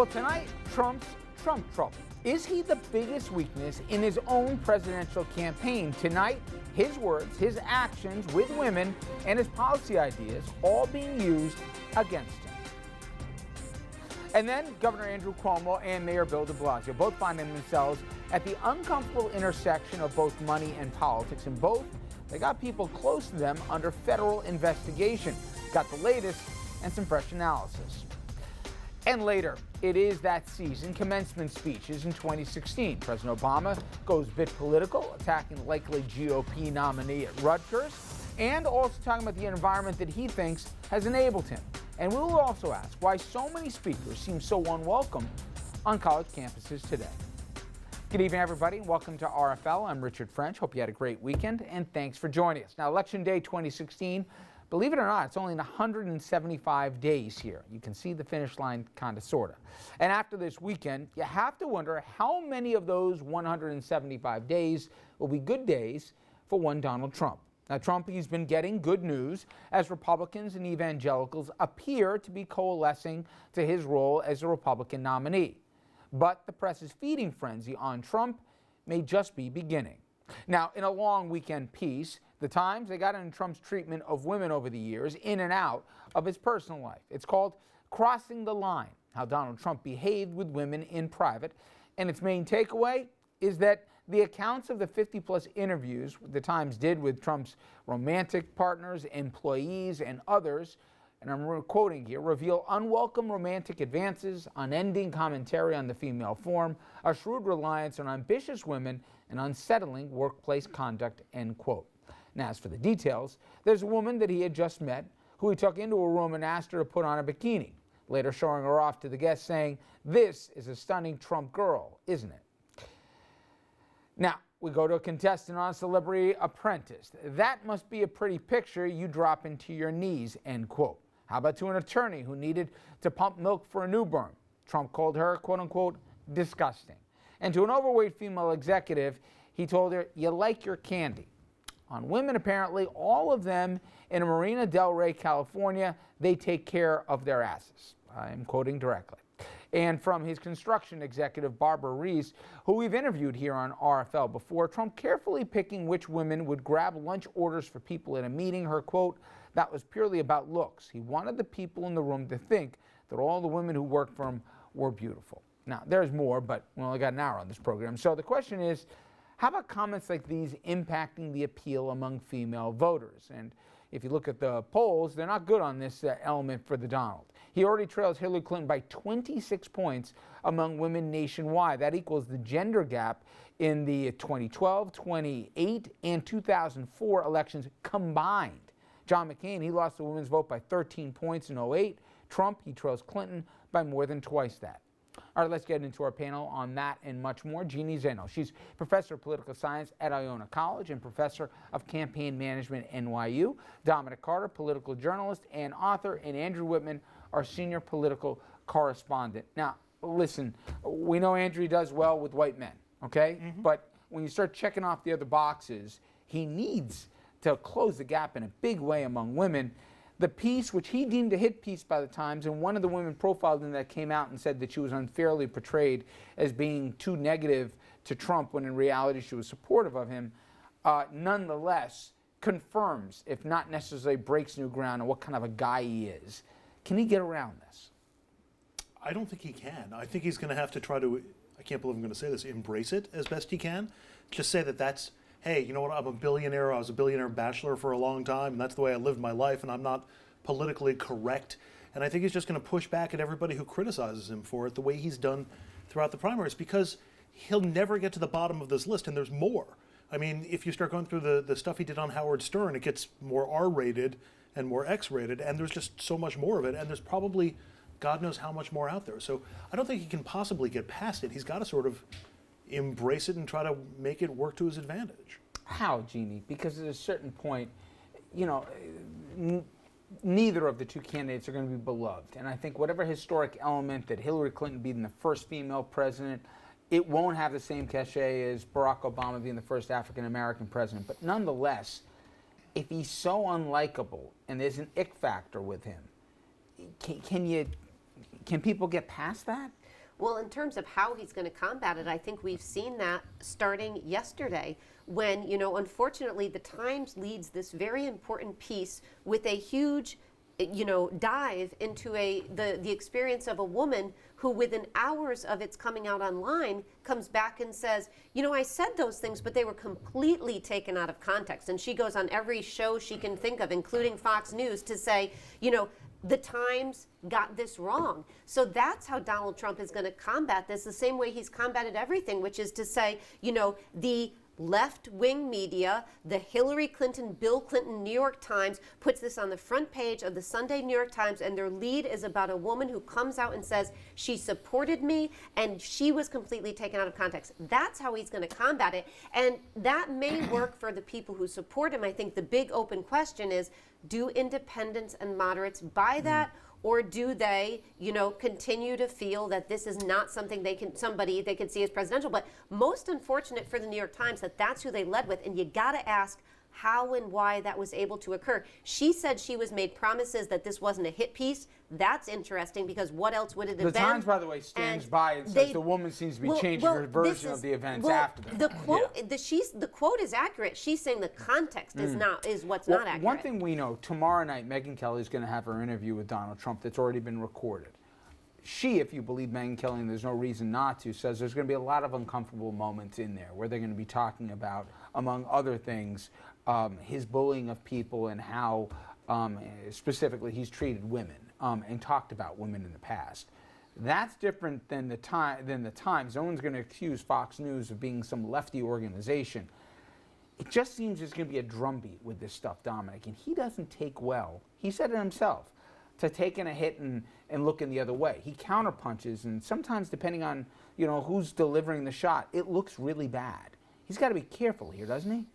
Well, tonight, Trump's Trump trouble. Is he the biggest weakness in his own presidential campaign? Tonight, his words, his actions with women, and his policy ideas all being used against him. And then Governor Andrew Cuomo and Mayor Bill de Blasio both finding themselves at the uncomfortable intersection of both money and politics. And both, they got people close to them under federal investigation. Got the latest and some fresh analysis. And later, it is that season, commencement speeches in 2016. President Obama goes a bit political, attacking the likely GOP nominee at Rutgers, and also talking about the environment that he thinks has enabled him. And we will also ask why so many speakers seem so unwelcome on college campuses today. Good evening, everybody, and welcome to RFL. I'm Richard French. Hope you had a great weekend, and thanks for joining us. Now, Election Day 2016, believe it or not, it's only 175 days here. You can see the finish line, kind of, sort of. And after this weekend, you have to wonder how many of those 175 days will be good days for one Donald Trump. Now, Trump, he's been getting good news as Republicans and evangelicals appear to be coalescing to his role as a Republican nominee. But the press's feeding frenzy on Trump may just be beginning. Now, in a long weekend piece, the Times, they got into Trump's treatment of women over the years, in and out of his personal life. It's called Crossing the Line, how Donald Trump behaved with women in private. And its main takeaway is that the accounts of the 50-plus interviews the Times did with Trump's romantic partners, employees, and others, and I'm quoting here, reveal unwelcome romantic advances, unending commentary on the female form, a shrewd reliance on ambitious women, and unsettling workplace conduct, end quote. Now, as for the details, there's a woman that he had just met who he took into a room and asked her to put on a bikini, later showing her off to the guests, saying, "This is a stunning Trump girl, isn't it?" Now, we go to a contestant on Celebrity Apprentice. That must be a pretty picture you drop into your knees, end quote. How about to an attorney who needed to pump milk for a newborn? Trump called her, quote unquote, disgusting. And to an overweight female executive, he told her, "You like your candy." On women, apparently, all of them in Marina Del Rey, California, they take care of their asses. I'm quoting directly. And from his construction executive, Barbara Reese, who we've interviewed here on RFL before, Trump carefully picking which women would grab lunch orders for people at a meeting. Her quote, "That was purely about looks. He wanted the people in the room to think that all the women who worked for him were beautiful." Now, there's more, but we only got an hour on this program. So the question is, how about comments like these impacting the appeal among female voters? And if you look at the polls, they're not good on this element for the Donald. He already trails Hillary Clinton by 26 points among women nationwide. That equals the gender gap in the 2012, 2008, and 2004 elections combined. John McCain, he lost the women's vote by 13 points in 2008. Trump, he trails Clinton by more than twice that. All right, let's get into our panel on that and much more. Jeannie Zaino, she's professor of political science at Iona College and professor of campaign management at NYU. Dominic Carter, political journalist and author, and Andrew Whitman, our senior political correspondent. Now, listen, we know Andrew does well with white men, okay? Mm-hmm. But when you start checking off the other boxes, he needs to close the gap in a big way among women. The piece, which he deemed a hit piece by the Times, and one of the women profiled in that came out and said that she was unfairly portrayed as being too negative to Trump when in reality she was supportive of him, nonetheless confirms, if not necessarily breaks new ground on what kind of a guy he is. Can he get around this? I don't think he can. I think he's going to have to try to, I can't believe I'm going to say this, embrace it as best he can. Just say that that's, hey, you know what, I'm a billionaire, I was a billionaire bachelor for a long time, and that's the way I lived my life, and I'm not politically correct. And I think he's just going to push back at everybody who criticizes him for it the way he's done throughout the primaries, because he'll never get to the bottom of this list, and there's more. I mean, if you start going through the stuff he did on Howard Stern, it gets more R-rated and more X-rated, and there's just so much more of it, and there's probably God knows how much more out there. So I don't think he can possibly get past it. He's got to sort of embrace it and try to make it work to his advantage. How, Jeannie? Because at a certain point, you know, neither of the two candidates are going to be beloved. And I think whatever historic element that Hillary Clinton being the first female president, it won't have the same cachet as Barack Obama being the first African-American president. But nonetheless, if he's so unlikable and there's an ick factor with him, can people get past that? Well, in terms of how he's going to combat it, I think we've seen that starting yesterday when, unfortunately, the Times leads this very important piece with a huge, dive into the experience of a woman who, within hours of its coming out online, comes back and says, I said those things, but they were completely taken out of context. And she goes on every show she can think of, including Fox News, to say, the Times got this wrong. So that's how Donald Trump is going to combat this, the same way he's combated everything, which is to say, the left-wing media, the Hillary Clinton, Bill Clinton, New York Times puts this on the front page of the Sunday New York Times, and their lead is about a woman who comes out and says, she supported me, and she was completely taken out of context. That's how he's going to combat it, and that may work for the people who support him. I think the big open question is, do independents and moderates buy that? Or do they, continue to feel that this is not something they can see as presidential? But most unfortunate for the New York Times that that's who they led with, and you got to ask how and why that was able to occur. She said she was made promises that this wasn't a hit piece. That's interesting because what else would it have been? The Times, by the way, stands by and says the woman seems to be changing her version of the events after that. The quote, the quote is accurate. She's saying the context is what's not accurate. One thing we know, tomorrow night, Megyn Kelly is going to have her interview with Donald Trump that's already been recorded. She, if you believe Megyn Kelly, and there's no reason not to, says there's going to be a lot of uncomfortable moments in there where they're going to be talking about, among other things, his bullying of people and how specifically he's treated women and talked about women in the past. That's different than the Times. No one's going to accuse Fox News of being some lefty organization. It just seems there's going to be a drumbeat with this stuff, Dominic, and he doesn't take well. He said it himself, to taking a hit and looking the other way. He counterpunches, and sometimes, depending on who's delivering the shot, it looks really bad. He's got to be careful here, doesn't he?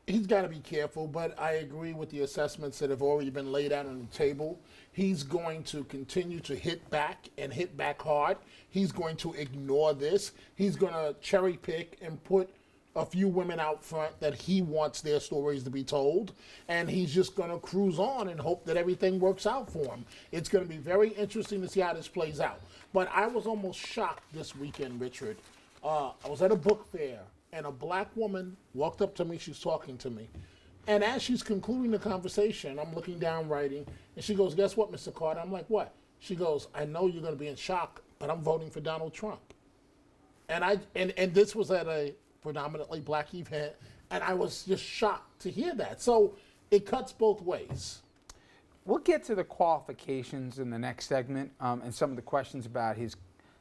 He's got to be careful, but I agree with the assessments that have already been laid out on the table. He's going to continue to hit back and hit back hard. He's going to ignore this. He's going to cherry pick and put a few women out front that he wants their stories to be told, and he's just going to cruise on and hope that everything works out for him. It's going to be very interesting to see how this plays out. But I was almost shocked this weekend, Richard. I was at a book fair, and a black woman walked up to me. She's talking to me. And as she's concluding the conversation, I'm looking down writing, and she goes, "Guess what, Mr. Carter?" I'm like, "What?" She goes, "I know you're going to be in shock, but I'm voting for Donald Trump." And this was at a predominantly black event, and I was just shocked to hear that. So it cuts both ways. We'll get to the qualifications in the next segment and some of the questions about his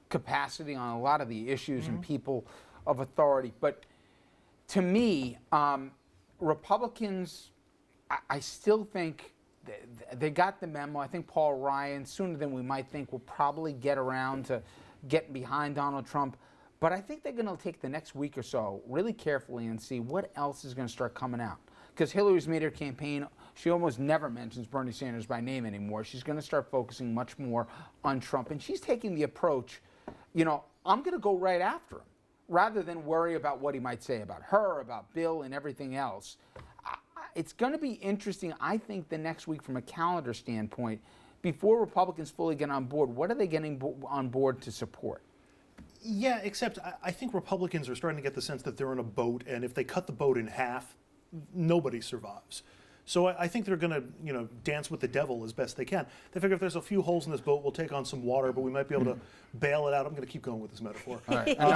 capacity on a lot of the issues and people of authority. But to me, Republicans, I still think they got the memo. I think Paul Ryan, sooner than we might think, will probably get around to getting behind Donald Trump. But I think they're going to take the next week or so really carefully and see what else is going to start coming out. Because Hillary's made her campaign, she almost never mentions Bernie Sanders by name anymore. She's going to start focusing much more on Trump. And she's taking the approach, I'm going to go right after him, rather than worry about what he might say about her, about Bill, and everything else. It's going to be interesting, I think, the next week from a calendar standpoint. Before Republicans fully get on board, what are they getting on board to support? Yeah, except I think Republicans are starting to get the sense that they're in a boat, and if they cut the boat in half, nobody survives. So I think they're going to, dance with the devil as best they can. They figure if there's a few holes in this boat, we'll take on some water, but we might be able to bail it out. I'm going to keep going with this metaphor. All right. And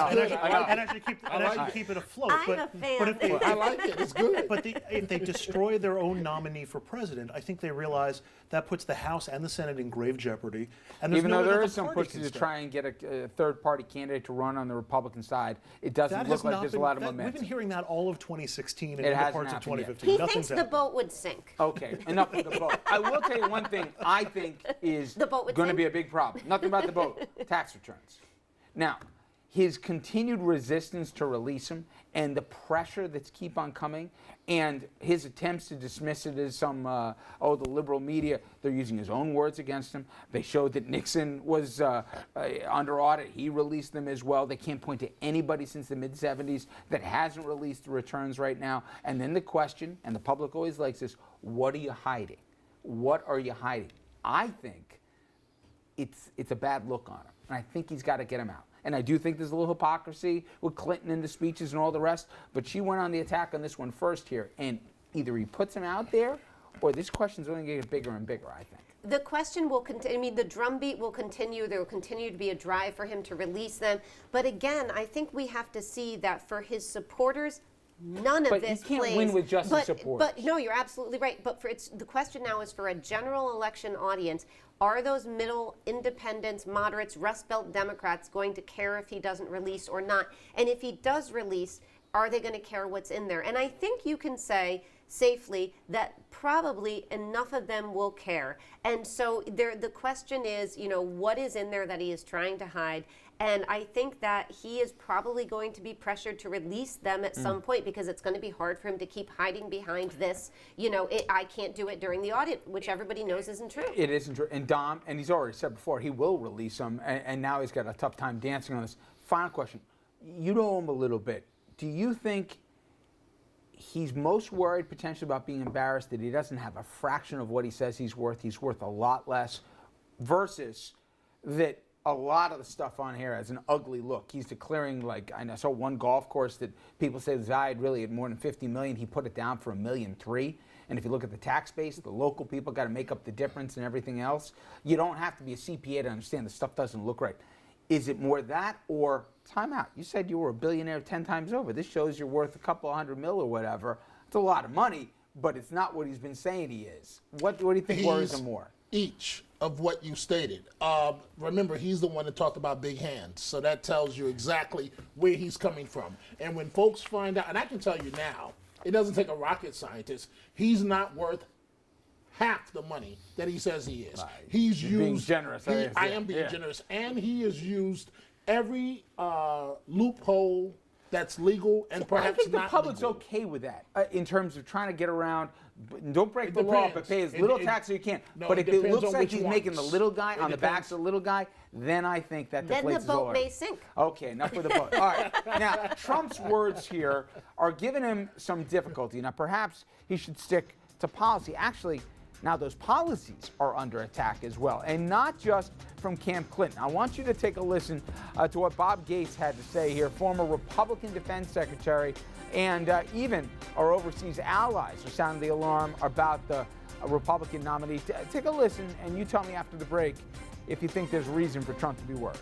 actually keep it afloat. I'm a fan. But if they, I like it. It's good. But if they destroy their own nominee for president, I think they realize that puts the House and the Senate in grave jeopardy. And Even though there is some some push to try and get a third-party candidate to run on the Republican side, it doesn't look like there's a lot of momentum. We've been hearing that all of 2016 and It into hasn't parts of happened yet. 2015. He thinks the boat would sink. Okay, enough of the boat. I will tell you one thing I think is The boat would going to sink? be a big problem. Nothing about the boat. Tax returns. Now, his continued resistance to release him and the pressure that's keep on coming and his attempts to dismiss it as some, the liberal media, they're using his own words against him. They showed that Nixon was under audit. He released them as well. They can't point to anybody since the mid-'70s that hasn't released the returns right now. And then the question, and the public always likes this, what are you hiding? What are you hiding? I think it's a bad look on him. And I think he's got to get him out. and I do think there's a little hypocrisy with Clinton in the speeches and all the rest, but she went on the attack on this one first here, and either he puts him out there, or this question's only going to get bigger and bigger, I think. The question will continue. I mean, the drumbeat will continue. There will continue to be a drive for him to release them. But again, I think we have to see that for his supporters, none of But this you can't plays. win with just his supporters. But no, you're absolutely right. But the question now is for a general election audience. Are those middle independents, moderates, Rust Belt Democrats going to care if he doesn't release or not? And if he does release, are they going to care what's in there? And I think you can say safely that probably enough of them will care. And so the question is, what is in there that he is trying to hide? And I think that he is probably going to be pressured to release them at some point, because it's going to be hard for him to keep hiding behind this, I can't do it during the audit, which everybody knows isn't true. It isn't true. And Dom, and he's already said before, he will release them, and now he's got a tough time dancing on this. Final question. You know him a little bit. Do you think he's most worried potentially about being embarrassed that he doesn't have a fraction of what he says he's worth a lot less, versus that a lot of the stuff on here has an ugly look? He's declaring, like, I saw one golf course that people say was valued really at more than $50 million. He put it down for $1.3 million. And if you look at the tax base, the local people got to make up the difference and everything else. You don't have to be a CPA to understand the stuff doesn't look right. Is it more that, or time out? You said you were a billionaire 10 times over. This shows you're worth a couple of $100 million or whatever. It's a lot of money, but it's not what he's been saying he is. What do you think worries him more? Each of what you stated. Remember, he's the one that talked about big hands, so that tells you exactly where he's coming from. And when folks find out, and I can tell you now, it doesn't take a rocket scientist, he's not worth half the money that he says he is. He's used. Being generous. I am being generous, and he has used every loophole that's legal and perhaps I think the not public's legal. okay with that in terms of trying to get around. Don't break the law, but pay as little tax as you can. No, but it if it depends looks on like which he's making the ones. little guy It on the backs depends. of the little guy, then I think that Then the deflates his boat order. may sink. Okay, enough with the boat. All right. Now, Trump's words here are giving him some difficulty. Now, perhaps he should stick to policy. Actually, now those policies are under attack as well, and not just from Camp Clinton. I want you to take a listen to what Bob Gates had to say here, former Republican Defense Secretary, and even our overseas allies are sounding the alarm about the Republican nominee. Take a listen, and you tell me after the break if you think there's reason for Trump to be worried.